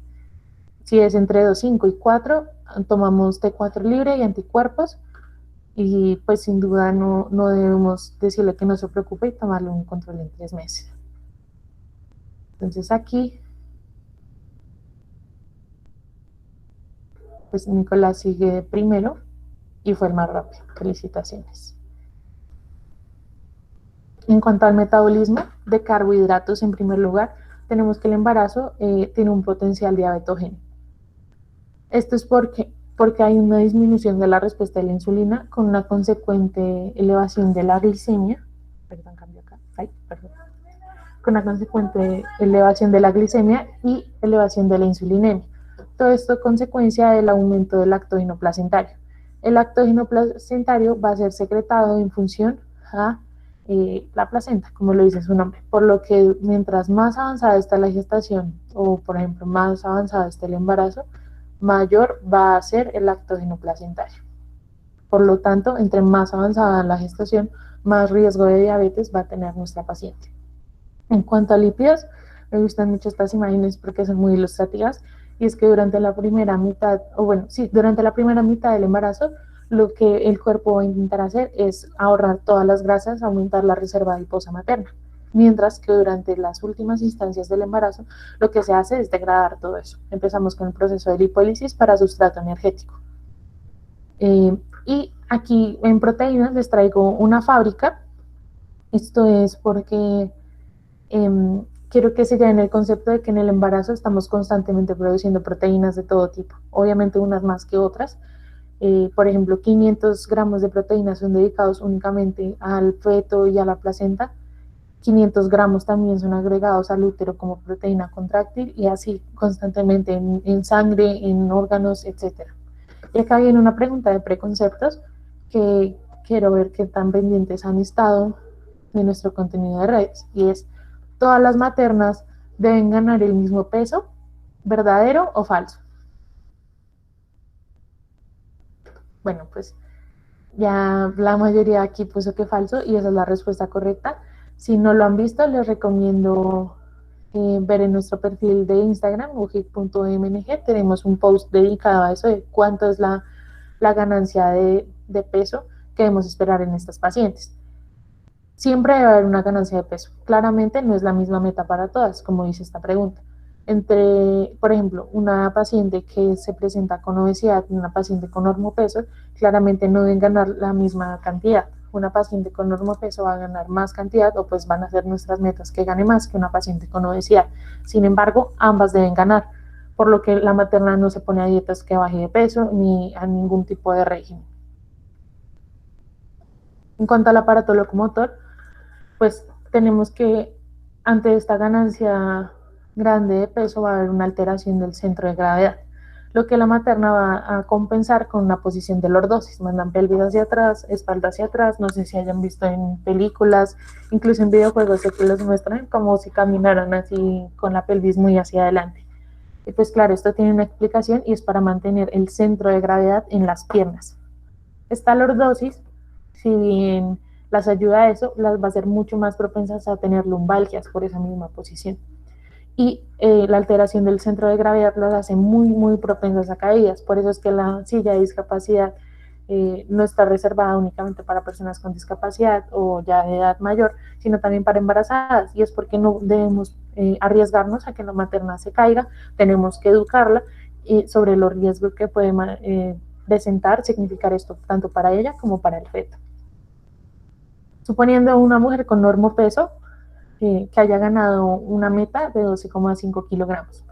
Si es entre 2,5 y 4, tomamos T4 libre y anticuerpos, y pues sin duda no debemos decirle que no se preocupe y tomarle un control en 3 meses. Entonces aquí, pues Nicolás sigue primero y fue el más rápido. Felicitaciones. En cuanto al metabolismo de carbohidratos, en primer lugar, tenemos que el embarazo tiene un potencial diabetogénico. Esto es porque hay una disminución de la respuesta de la insulina con una consecuente elevación de la glicemia. Perdón, cambio acá. Con una consecuente elevación de la glicemia y elevación de la insulinemia. Todo esto consecuencia del aumento del lactógeno placentario. El lactógeno placentario va a ser secretado en función a la placenta, como lo dice su nombre, por lo que mientras más avanzada está la gestación o, por ejemplo, más avanzada está el embarazo, mayor va a ser el lactógeno placentario. Por lo tanto, entre más avanzada la gestación, más riesgo de diabetes va a tener nuestra paciente. En cuanto a lípidos, me gustan mucho estas imágenes porque son muy ilustrativas, y es que durante la primera mitad, o bueno, sí, durante la primera mitad del embarazo, lo que el cuerpo va a intentar hacer es ahorrar todas las grasas, aumentar la reserva adiposa materna, mientras que durante las últimas instancias del embarazo, lo que se hace es degradar todo eso. Empezamos con el proceso de lipólisis para sustrato energético. Y aquí en proteínas les traigo una fábrica. Esto es porque quiero que se lleven el concepto de que en el embarazo estamos constantemente produciendo proteínas de todo tipo, obviamente unas más que otras. Por ejemplo, 500 gramos de proteínas son dedicados únicamente al feto y a la placenta. 500 gramos también son agregados al útero como proteína contráctil, y así constantemente en sangre, en órganos, etc. Y acá viene una pregunta de preconceptos que quiero ver qué tan pendientes han estado de nuestro contenido de redes, y es: ¿todas las maternas deben ganar el mismo peso? ¿Verdadero o falso? Bueno, pues ya la mayoría aquí puso que falso, y esa es la respuesta correcta. Si no lo han visto, les recomiendo ver en nuestro perfil de Instagram, ujic.mng. Tenemos un post dedicado a eso, de cuánto es la ganancia de peso que debemos esperar en estas pacientes. Siempre debe haber una ganancia de peso. Claramente no es la misma meta para todas, como dice esta pregunta. Entre, por ejemplo, una paciente que se presenta con obesidad y una paciente con normopeso, claramente no deben ganar la misma cantidad. Una paciente con normopeso va a ganar más cantidad, o pues van a ser nuestras metas que gane más que una paciente con obesidad. Sin embargo, ambas deben ganar, por lo que la materna no se pone a dietas que baje de peso ni a ningún tipo de régimen. En cuanto al aparato locomotor, pues tenemos que ante esta ganancia grande de peso va a haber una alteración del centro de gravedad, lo que la materna va a compensar con una posición de lordosis. Mandan pelvis hacia atrás, espalda hacia atrás. No sé si hayan visto en películas, incluso en videojuegos, que los muestran como si caminaran así con la pelvis muy hacia adelante. Y pues claro, esto tiene una explicación, y es para mantener el centro de gravedad en las piernas. Esta lordosis, si bien las ayuda a eso, las va a ser mucho más propensas a tener lumbalgias por esa misma posición. Y la alteración del centro de gravedad las hace muy, muy propensas a caídas. Por eso es que la silla de discapacidad no está reservada únicamente para personas con discapacidad o ya de edad mayor, sino también para embarazadas. Y es porque no debemos arriesgarnos a que la materna se caiga. Tenemos que educarla sobre los riesgos que puede presentar, significar esto tanto para ella como para el feto. Suponiendo una mujer con normopeso que haya ganado una meta de 12,5 kilogramos.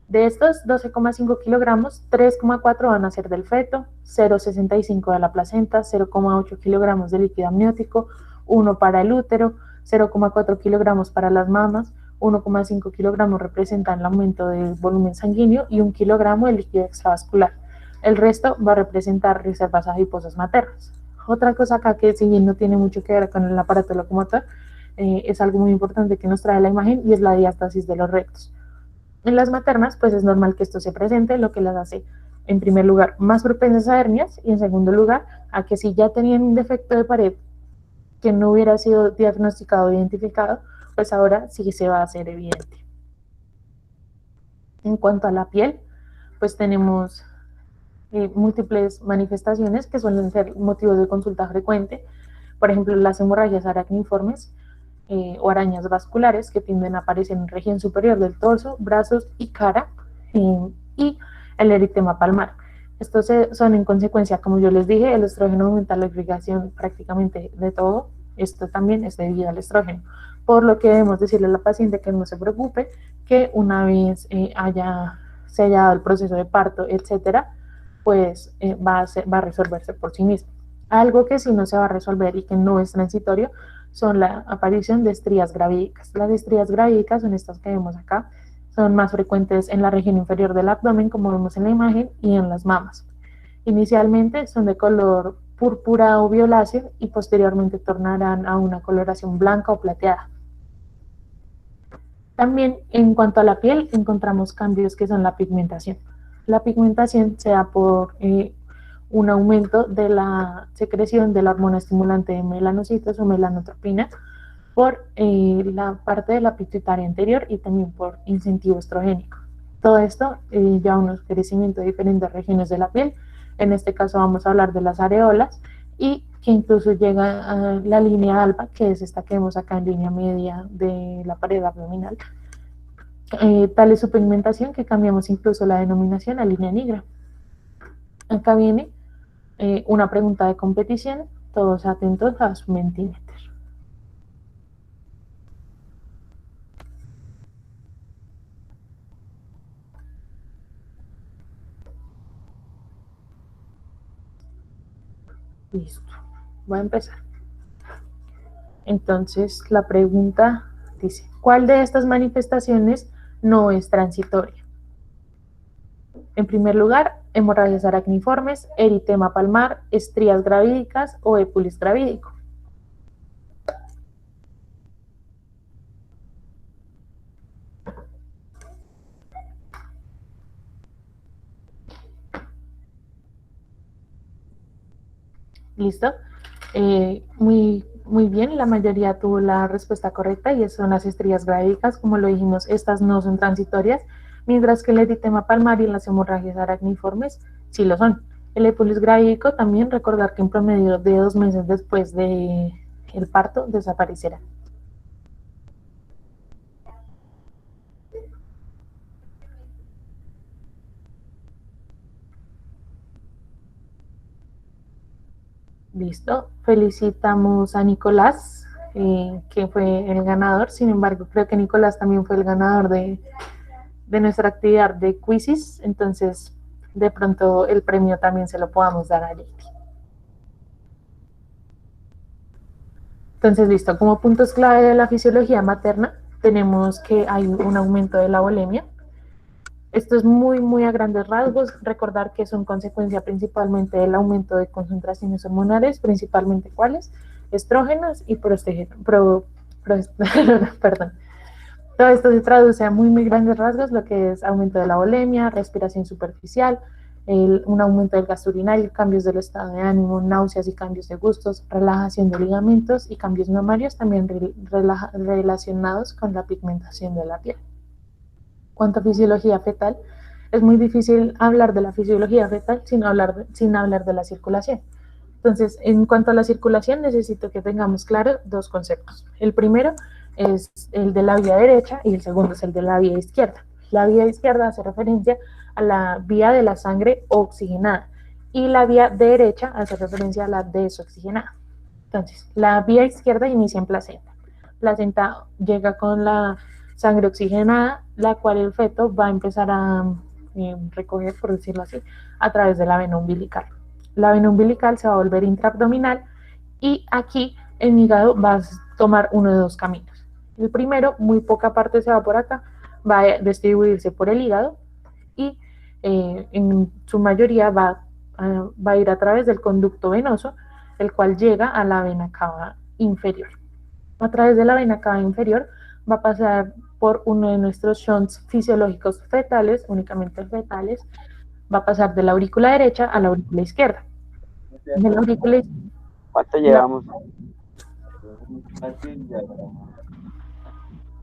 De estos 12,5 kilogramos, 3,4 van a ser del feto, 0,65 de la placenta, 0,8 kilogramos de líquido amniótico, 1 para el útero, 0,4 kilogramos para las mamas, 1,5 kilogramos representan el aumento del volumen sanguíneo y 1 kilogramo de líquido extravascular. El resto va a representar reservas adiposas maternas. Otra cosa acá que, si bien no tiene mucho que ver con el aparato locomotor, es algo muy importante que nos trae la imagen, y es la diástasis de los rectos. En las maternas, pues es normal que esto se presente, lo que las hace, en primer lugar, más propensas a hernias, y en segundo lugar, a que si ya tenían un defecto de pared que no hubiera sido diagnosticado o identificado, pues ahora sí se va a hacer evidente. En cuanto a la piel, pues tenemos múltiples manifestaciones que suelen ser motivos de consulta frecuente. Por ejemplo, las hemorragias aracniformes o arañas vasculares, que tienden a aparecer en región superior del torso, brazos y cara, y el eritema palmar. Estos son en consecuencia, como yo les dije, el estrógeno aumenta la irrigación prácticamente de todo. Esto también es debido al estrógeno, por lo que debemos decirle a la paciente que no se preocupe, que una vez se haya dado el proceso de parto, etcétera, pues va a resolverse por sí mismo. Algo que sí no se va a resolver y que no es transitorio son la aparición de estrías gravídicas. Las estrías gravídicas son estas que vemos acá, son más frecuentes en la región inferior del abdomen, como vemos en la imagen, y en las mamas. Inicialmente son de color púrpura o violáceo y posteriormente tornarán a una coloración blanca o plateada. También en cuanto a la piel encontramos cambios que son la pigmentación. La pigmentación se da por un aumento de la secreción de la hormona estimulante de melanocitos o melanotropina por la parte de la pituitaria anterior y también por incentivo estrogénico. Todo esto lleva a un crecimiento de diferentes regiones de la piel. En este caso vamos a hablar de las areolas y que incluso llega a la línea alba, que es esta que vemos acá en línea media de la pared abdominal. Tal es su pigmentación que cambiamos incluso la denominación a línea negra. Acá viene una pregunta de competición, todos atentos a su Mentimeter. Listo, voy a empezar. Entonces, la pregunta dice, ¿cuál de estas manifestaciones no es transitoria? En primer lugar, hemorragias aracniformes, eritema palmar, estrías gravídicas o épulis gravídico. ¿Listo? Muy bien, la mayoría tuvo la respuesta correcta y son las estrías gravídicas. Como lo dijimos, estas no son transitorias, mientras que el eritema palmar y las hemorragias aracniformes sí lo son. El épulis gravídico también, recordar que en promedio de 2 meses después del parto desaparecerá. Listo, felicitamos a Nicolás, que fue el ganador. Sin embargo, creo que Nicolás también fue el ganador de nuestra actividad de quizzes, entonces de pronto el premio también se lo podamos dar a Leti. Entonces, listo, como puntos clave de la fisiología materna, tenemos que hay un aumento de la bulimia. Esto es muy a grandes rasgos, recordar que son consecuencia principalmente del aumento de concentraciones hormonales, principalmente cuáles, estrógenos y perdón. Todo esto se traduce a muy grandes rasgos, lo que es aumento de la bulimia, respiración superficial, un aumento del gasto urinario, cambios del estado de ánimo, náuseas y cambios de gustos, relajación de ligamentos y cambios mamarios también relacionados con la pigmentación de la piel. Cuanto a fisiología fetal, es muy difícil hablar de la fisiología fetal sin hablar de la circulación. Entonces, en cuanto a la circulación, necesito que tengamos claro dos conceptos. El primero es el de la vía derecha y el segundo es el de la vía izquierda. La vía izquierda hace referencia a la vía de la sangre oxigenada y la vía derecha hace referencia a la desoxigenada. Entonces, la vía izquierda inicia en placenta. Placenta llega con la sangre oxigenada, la cual el feto va a empezar a recoger, por decirlo así, a través de la vena umbilical. La vena umbilical se va a volver intraabdominal y aquí el hígado va a tomar uno de dos caminos. El primero, muy poca parte se va por acá, va a distribuirse por el hígado y en su mayoría va a ir a través del conducto venoso, el cual llega a la vena cava inferior. A través de la vena cava inferior va a pasar por uno de nuestros shunts fisiológicos fetales, únicamente fetales, va a pasar de la aurícula derecha a la aurícula izquierda. De la aurícula ¿Cuánto llevamos?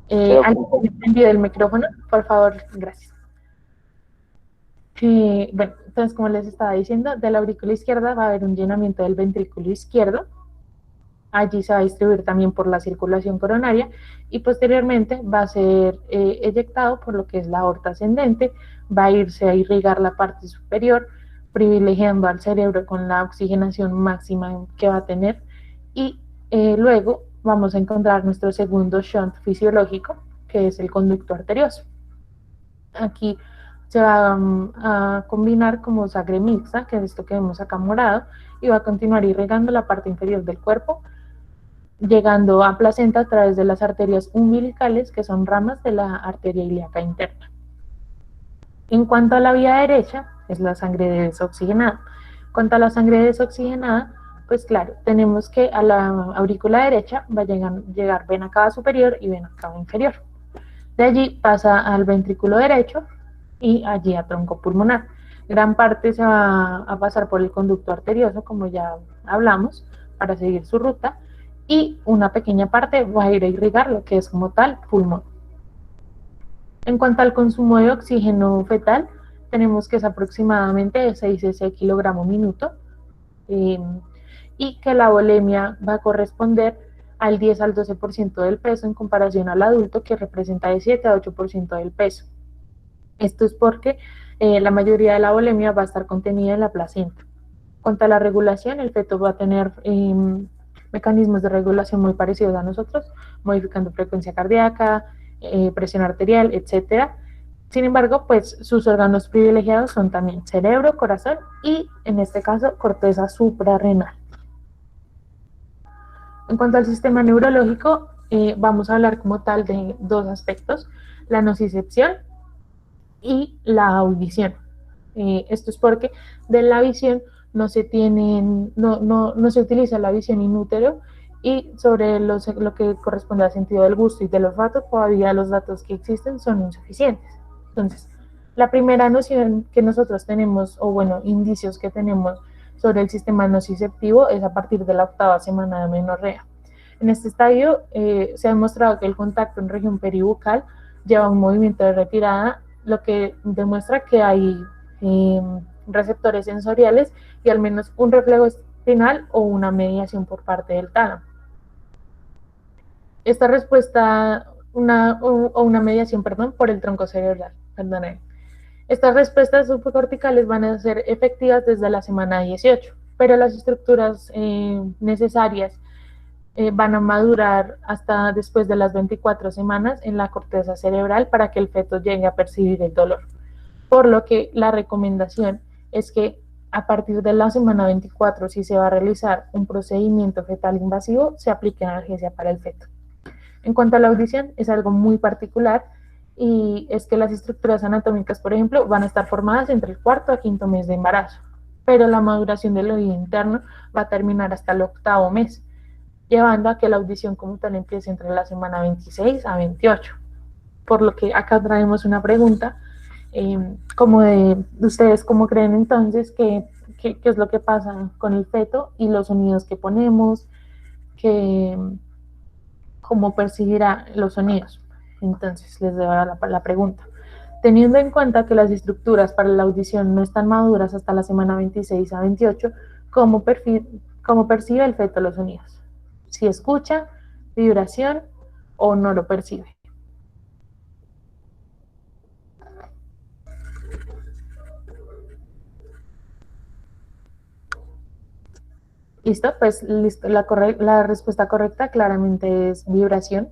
¿Alguien encendido el micrófono? Por favor, gracias. Bueno, entonces, como les estaba diciendo, de la aurícula izquierda va a haber un llenamiento del ventrículo izquierdo. Allí se va a distribuir también por la circulación coronaria y posteriormente va a ser eyectado por lo que es la aorta ascendente, va a irse a irrigar la parte superior, privilegiando al cerebro con la oxigenación máxima que va a tener y luego vamos a encontrar nuestro segundo shunt fisiológico, que es el conducto arterioso. Aquí se va a combinar como sangre mixta, que es esto que vemos acá morado, y va a continuar irrigando la parte inferior del cuerpo, llegando a placenta a través de las arterias umbilicales, que son ramas de la arteria ilíaca interna. En cuanto a la vía derecha, es la sangre desoxigenada. En cuanto a la sangre desoxigenada, Pues claro, tenemos que a la aurícula derecha va a llegar vena cava superior y vena cava inferior. De allí pasa al ventrículo derecho y allí a tronco pulmonar. Gran parte se va a pasar por el conducto arterioso, como ya hablamos, para seguir su ruta, y una pequeña parte va a ir a irrigar lo que es como tal pulmón. En cuanto al consumo de oxígeno fetal, tenemos que es aproximadamente 6 cc kilogramo minuto, y que la volemia va a corresponder al 10 al 12% del peso en comparación al adulto, que representa de 7 a 8% del peso. Esto es porque la mayoría de la volemia va a estar contenida en la placenta. Cuanto a la regulación, el feto va a tener mecanismos de regulación muy parecidos a nosotros, modificando frecuencia cardíaca, presión arterial, etcétera. Sin embargo, pues sus órganos privilegiados son también cerebro, corazón y, en este caso, corteza suprarrenal. En cuanto al sistema neurológico, vamos a hablar como tal de dos aspectos, la nocicepción y la audición. Esto es porque de la visión no se utiliza la visión in útero, y sobre lo que corresponde al sentido del gusto y del olfato, todavía los datos que existen son insuficientes. Entonces, la primera noción que nosotros tenemos, o bueno, indicios que tenemos sobre el sistema nociceptivo es a partir de la 8ª semana de amenorrea. En este estadio se ha demostrado que el contacto en región peribucal lleva un movimiento de retirada, lo que demuestra que hay receptores sensoriales y al menos un reflejo espinal o una mediación por parte del tálamo. Esta respuesta, una mediación, por el tronco cerebral, Estas respuestas subcorticales van a ser efectivas desde la semana 18, pero las estructuras necesarias van a madurar hasta después de las 24 semanas en la corteza cerebral para que el feto llegue a percibir el dolor. Por lo que la recomendación es que a partir de la semana 24, si se va a realizar un procedimiento fetal invasivo, se aplique analgesia para el feto. En cuanto a la audición, es algo muy particular, y es que las estructuras anatómicas, por ejemplo, van a estar formadas entre el 4º a 5º mes de embarazo, pero la maduración del oído interno va a terminar hasta el 8º mes, llevando a que la audición como tal empiece entre la semana 26 a 28. Por lo que acá traemos una pregunta, como de ustedes, ¿cómo creen entonces qué es lo que pasa con el feto y los sonidos que ponemos, cómo percibirá los sonidos? Entonces les doy la pregunta. Teniendo en cuenta que las estructuras para la audición no están maduras hasta la semana 26 a 28, ¿cómo percibe el feto los sonidos? Si escucha, vibración o no lo percibe. Listo, pues listo. La respuesta correcta claramente es vibración.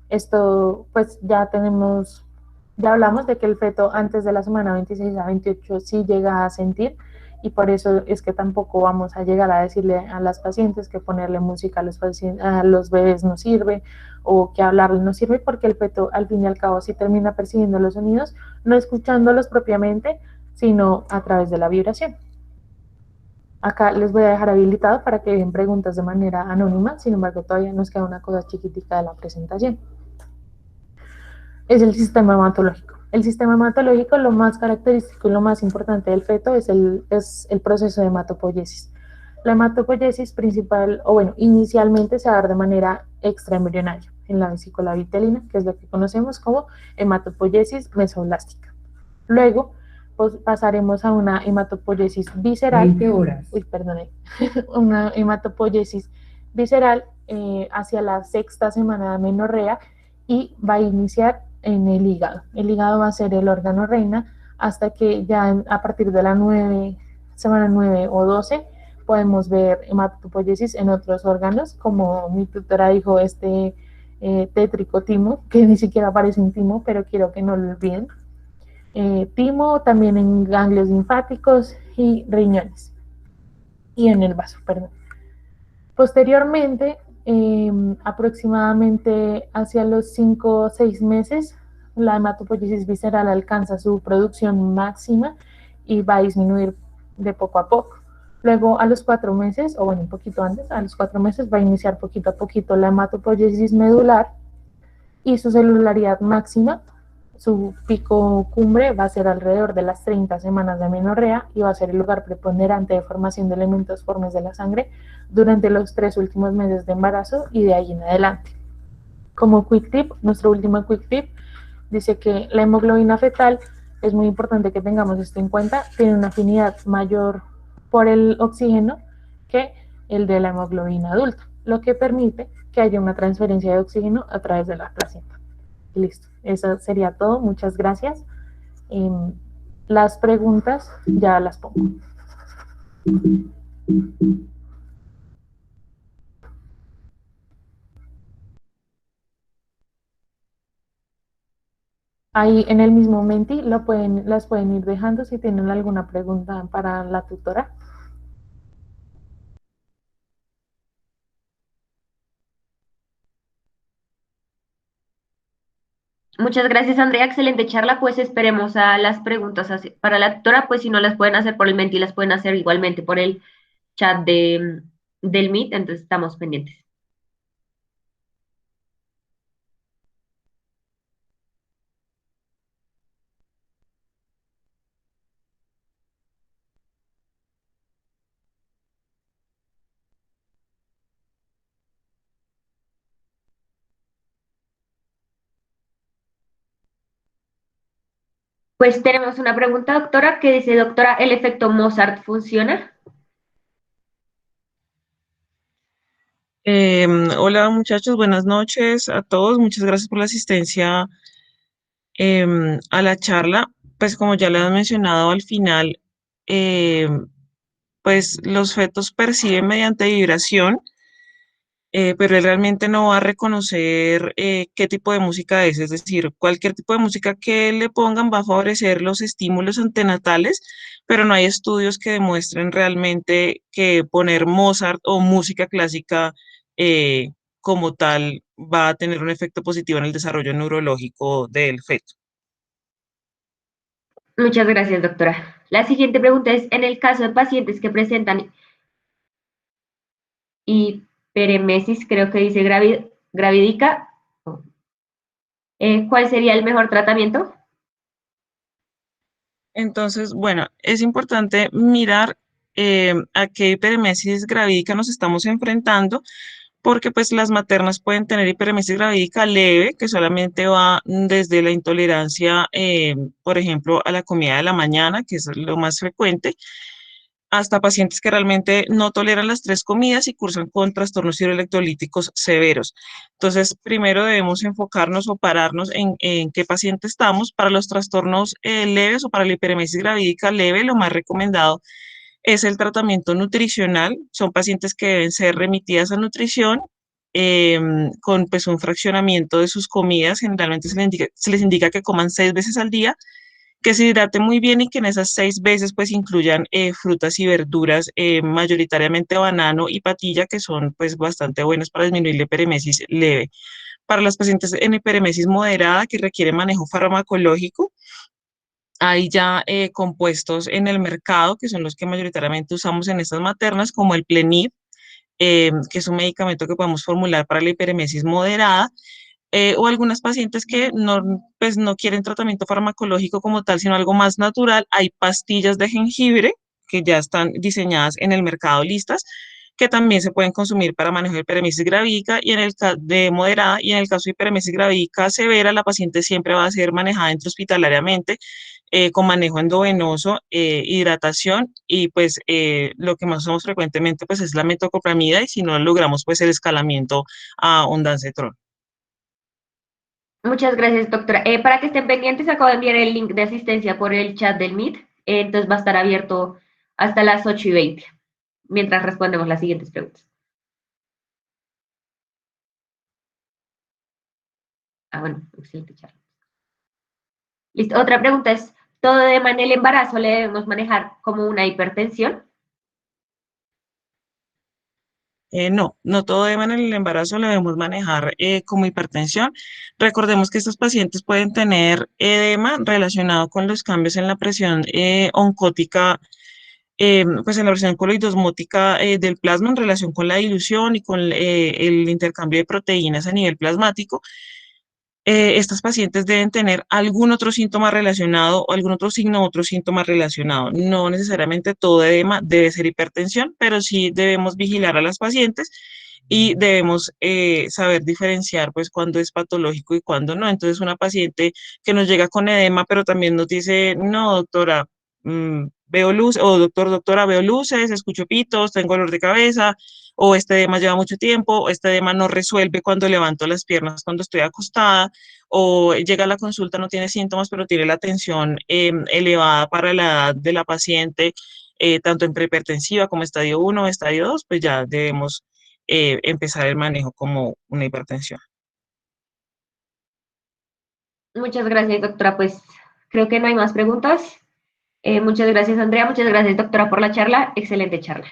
Esto, pues ya hablamos de que el feto antes de la semana 26 a 28 sí llega a sentir, y por eso es que tampoco vamos a llegar a decirle a las pacientes que ponerle música a los bebés no sirve, o que hablarles no sirve, porque el feto al fin y al cabo sí termina percibiendo los sonidos, no escuchándolos propiamente, sino a través de la vibración. Acá les voy a dejar habilitado para que dejen preguntas de manera anónima, sin embargo todavía nos queda una cosa chiquitica de la presentación. Es el sistema hematológico. El sistema hematológico, lo más característico y lo más importante del feto es el proceso de hematopoiesis. La hematopoiesis principal, o bueno, inicialmente se va a dar de manera extraembrionaria en la vesícula vitelina, que es lo que conocemos como hematopoiesis mesoblástica. Luego, pues, pasaremos a una hematopoiesis visceral. 20 horas. Una hematopoiesis visceral hacia la 6ª semana de amenorrea, y va a iniciar en el hígado. El hígado va a ser el órgano reina hasta que ya a partir de la semana 9 o 12 podemos ver hematopoiesis en otros órganos, como mi tutora dijo, tétrico timo, que ni siquiera aparece un timo, pero quiero que no lo olviden. Timo, también en ganglios linfáticos y riñones, y en el vaso, perdón. Posteriormente, aproximadamente hacia los 5 o 6 meses, la hematopoiesis visceral alcanza su producción máxima y va a disminuir de poco a poco. Luego, a los 4 meses, o bueno, un poquito antes, a los 4 meses va a iniciar poquito a poquito la hematopoiesis medular y su celularidad máxima, su pico cumbre va a ser alrededor de las 30 semanas de amenorrea y va a ser el lugar preponderante de formación de elementos formes de la sangre durante los 3 últimos meses de embarazo y de ahí en adelante. Como quick tip, nuestro último quick tip dice que la hemoglobina fetal es muy importante que tengamos esto en cuenta, tiene una afinidad mayor por el oxígeno que el de la hemoglobina adulta, lo que permite que haya una transferencia de oxígeno a través de la placenta. Listo, eso sería todo, muchas gracias. Las preguntas ya las pongo. Ahí en el mismo Menti las pueden ir dejando si tienen alguna pregunta para la tutora. Muchas gracias, Andrea. Excelente charla. Pues esperemos a las preguntas para la tutora. Pues si no las pueden hacer por el Menti, las pueden hacer igualmente por el chat del Meet. Entonces estamos pendientes. Pues tenemos una pregunta, doctora, que dice, doctora, ¿el efecto Mozart funciona? Hola muchachos, buenas noches a todos. Muchas gracias por la asistencia a la charla. Pues como ya le han mencionado al final, pues los fetos perciben mediante vibración, pero él realmente no va a reconocer qué tipo de música es decir, cualquier tipo de música que le pongan va a favorecer los estímulos antenatales, pero no hay estudios que demuestren realmente que poner Mozart o música clásica eh, como tal va a tener un efecto positivo en el desarrollo neurológico del feto. Muchas gracias, doctora. La siguiente pregunta es, en el caso de pacientes que presentan hiperemesis, creo que dice gravídica, ¿cuál sería el mejor tratamiento? Entonces, bueno, es importante mirar a qué hiperemesis gravídica nos estamos enfrentando, porque pues las maternas pueden tener hiperemesis gravídica leve, que solamente va desde la intolerancia, por ejemplo, a la comida de la mañana, que es lo más frecuente, hasta pacientes que realmente no toleran las tres comidas y cursan con trastornos hidroelectrolíticos severos. Entonces, primero debemos enfocarnos o pararnos en qué paciente estamos. Para los trastornos leves o para la hiperemesis gravídica leve, lo más recomendado es el tratamiento nutricional. Son pacientes que deben ser remitidas a nutrición eh, con pues un fraccionamiento de sus comidas. Generalmente se les indica que coman 6 veces al día, que se hidrate muy bien y que en esas 6 veces pues incluyan frutas y verduras, mayoritariamente banano y patilla, que son pues bastante buenas para disminuir la hiperemesis leve. Para las pacientes en hiperemesis moderada que requiere manejo farmacológico, hay ya compuestos en el mercado que son los que mayoritariamente usamos en estas maternas, como el Plenib, que es un medicamento que podemos formular para la hiperemesis moderada, o algunas pacientes que no, pues, no quieren tratamiento farmacológico como tal, sino algo más natural. Hay pastillas de jengibre que ya están diseñadas en el mercado listas, que también se pueden consumir para manejo de hiperemesis gravídica y en el caso de moderada, y en el caso de hiperemesis gravídica severa, la paciente siempre va a ser manejada intrahospitalariamente con manejo endovenoso, hidratación y pues lo que más usamos frecuentemente pues es la metoclopramida y si no logramos pues el escalamiento a ondansetron. Muchas gracias, doctora. Para que estén pendientes, acabo de enviar el link de asistencia por el chat del Meet. Entonces va a estar abierto hasta las 8:20, mientras respondemos las siguientes preguntas. Ah, bueno, excelente charla. Listo. Otra pregunta es, ¿todo edema en el embarazo le debemos manejar como una hipertensión? No, no todo edema en el embarazo lo debemos manejar como hipertensión. Recordemos que estos pacientes pueden tener edema relacionado con los cambios en la presión oncótica pues en la presión coloidosmótica del plasma en relación con la dilución y con el intercambio de proteínas a nivel plasmático. Estas pacientes deben tener algún otro síntoma relacionado o algún otro signo o otro síntoma relacionado. No necesariamente todo edema debe ser hipertensión, pero sí debemos vigilar a las pacientes y debemos saber diferenciar pues cuándo es patológico y cuándo no. Entonces una paciente que nos llega con edema, pero también nos dice, no, doctora, veo luz, o doctora, veo luces, escucho pitos, tengo dolor de cabeza, o este edema lleva mucho tiempo, o este edema no resuelve cuando levanto las piernas cuando estoy acostada, o llega a la consulta, no tiene síntomas, pero tiene la tensión elevada para la edad de la paciente, tanto en prehipertensiva como estadio 1 o estadio 2, pues ya debemos empezar el manejo como una hipertensión. Muchas gracias, doctora. Pues creo que no hay más preguntas. Muchas gracias, Andrea. Muchas gracias, doctora, por la charla. Excelente charla.